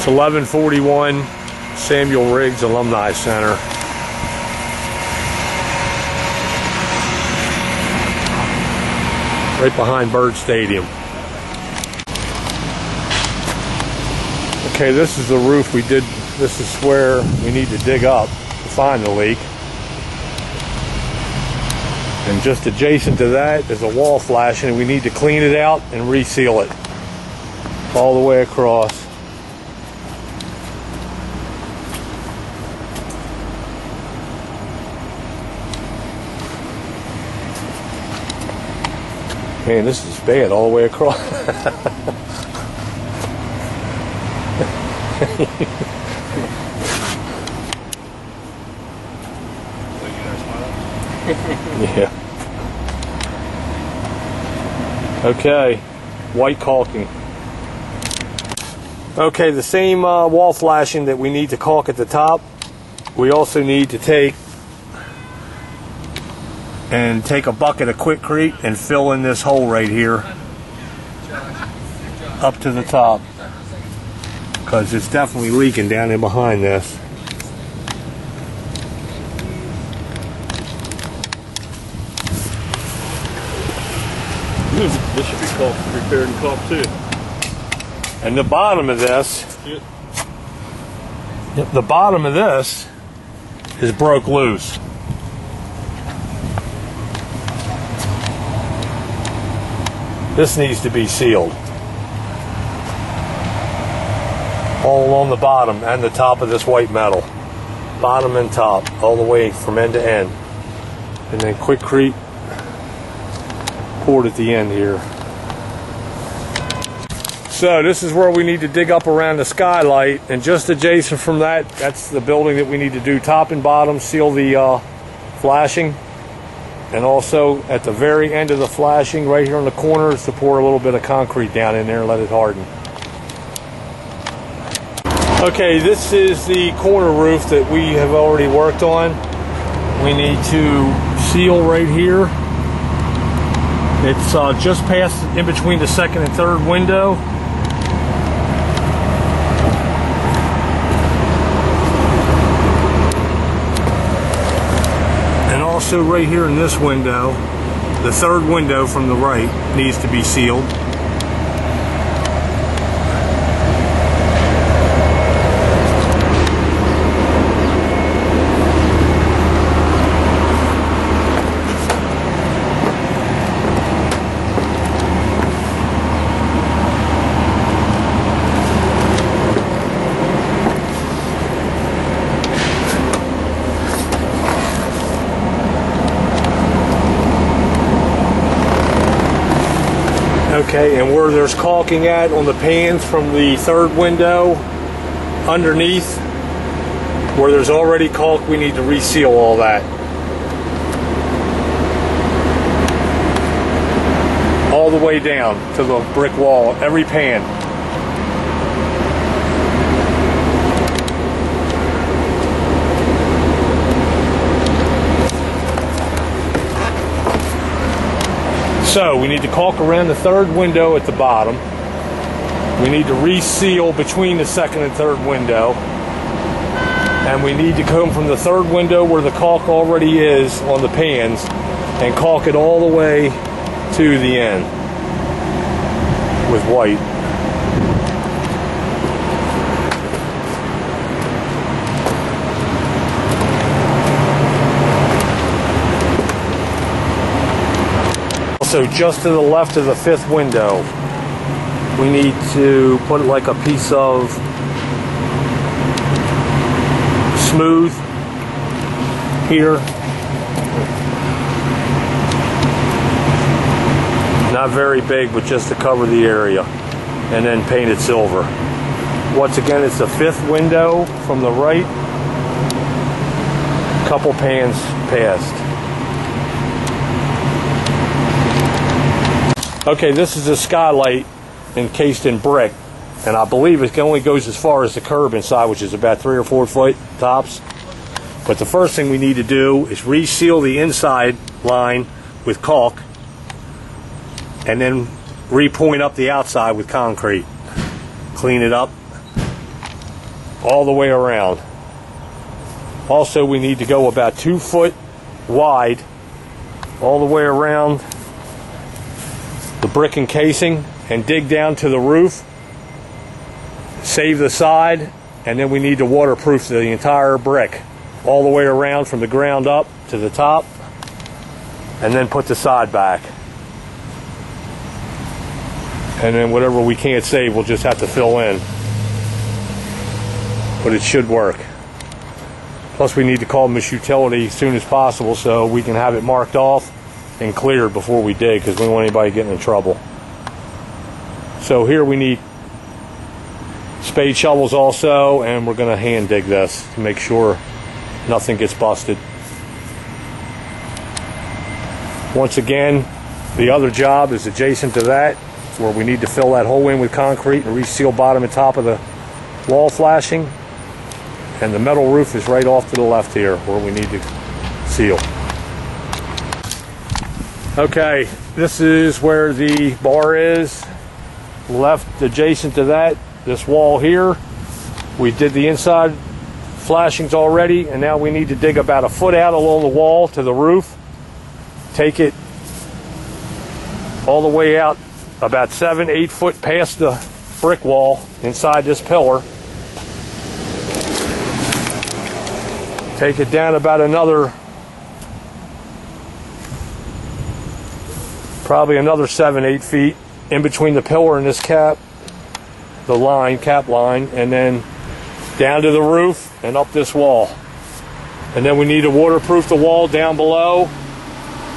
It's 1141 Samuel Riggs Alumni Center. Right behind Bird Stadium. Okay, this is the roof we did. This is where we need to dig up to find the leak. And just adjacent to that is a wall flashing, and we need to clean it out and reseal it all the way across. Man, this is bad all the way across. Yeah. Okay, white caulking. Okay, the same wall flashing that we need to caulk at the top, we also need to take a bucket of Quikrete and fill in this hole right here up to the top, because it's definitely leaking down in behind this. This should be repaired and caulked too. And the bottom of this, the bottom of this is broke loose. This needs to be sealed. All along the bottom and the top of this white metal. Bottom and top, all the way from end to end. And then Quikrete poured at the end here. So this is where we need to dig up around the skylight, and just adjacent from that, that's the building that we need to do top and bottom, seal the flashing. And also at the very end of the flashing, right here on the corners, to pour a little bit of concrete down in there and let it harden. Okay, this is the corner roof that we have already worked on. We need to seal right here. It's just past, in between the second and third window. And also right here in this window, the third window from the right needs to be sealed. Okay, and where there's caulking at on the pans from the third window, underneath, where there's already caulk, we need to reseal all that. All the way down to the brick wall, every pan. So we need to caulk around the third window at the bottom. We need to reseal between the second and third window. And we need to come from the third window where the caulk already is on the pans and caulk it all the way to the end with white. So just to the left of the fifth window, we need to put like a piece of smooth here. Not very big, but just to cover the area. And then paint it silver. Once again, it's the fifth window from the right. Couple pans past. Okay, this is a skylight encased in brick, and I believe it only goes as far as the curb inside, which is about 3 or 4 foot tops. But the first thing we need to do is reseal the inside line with caulk, and then repoint up the outside with concrete. Clean it up, all the way around. Also, we need to go about 2 foot wide all the way around the brick encasing and dig down to the roof, save the side, and then we need to waterproof the entire brick all the way around from the ground up to the top, and then put the side back. And then whatever we can't save, we'll just have to fill in. But it should work. Plus, we need to call Miss Utility as soon as possible so we can have it marked off and cleared before we dig, because we don't want anybody getting in trouble. So here we need spade shovels also, and we're going to hand dig this to make sure nothing gets busted. Once again, the other job is adjacent to that, where we need to fill that hole in with concrete and reseal bottom and top of the wall flashing. And the metal roof is right off to the left here where we need to seal. Okay, this is where the bar is. Left adjacent to that, this wall here. We did the inside flashings already, and now we need to dig about a foot out along the wall to the roof. Take it all the way out about 7-8 foot past the brick wall inside this pillar. Take it down about another, probably another 7-8 feet in between the pillar and this cap, the line, cap line, and then down to the roof and up this wall. And then we need to waterproof the wall down below,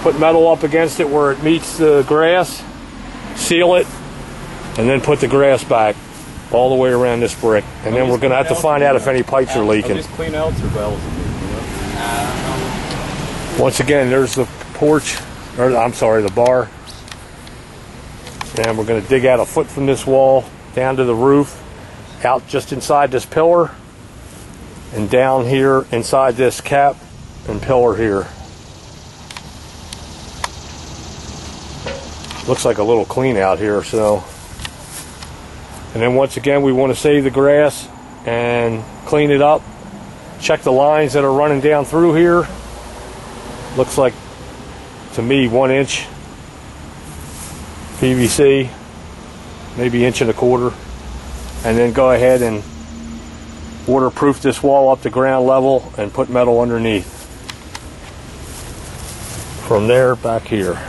put metal up against it where it meets the grass, seal it, and then put the grass back all the way around this brick. And then we're going to have to find out if any pipes are leaking. Are these clean outs or valves? Once again, there's the porch, or I'm sorry, the bar. And we're going to dig out a foot from this wall, down to the roof, out just inside this pillar, and down here inside this cap and pillar here. Looks like a little clean out here, so. And then once again, we want to save the grass and clean it up. Check the lines that are running down through here. Looks like, to me, 1 inch PVC, maybe 1.25 inches. And then go ahead and waterproof this wall up to ground level and put metal underneath. From there, back here.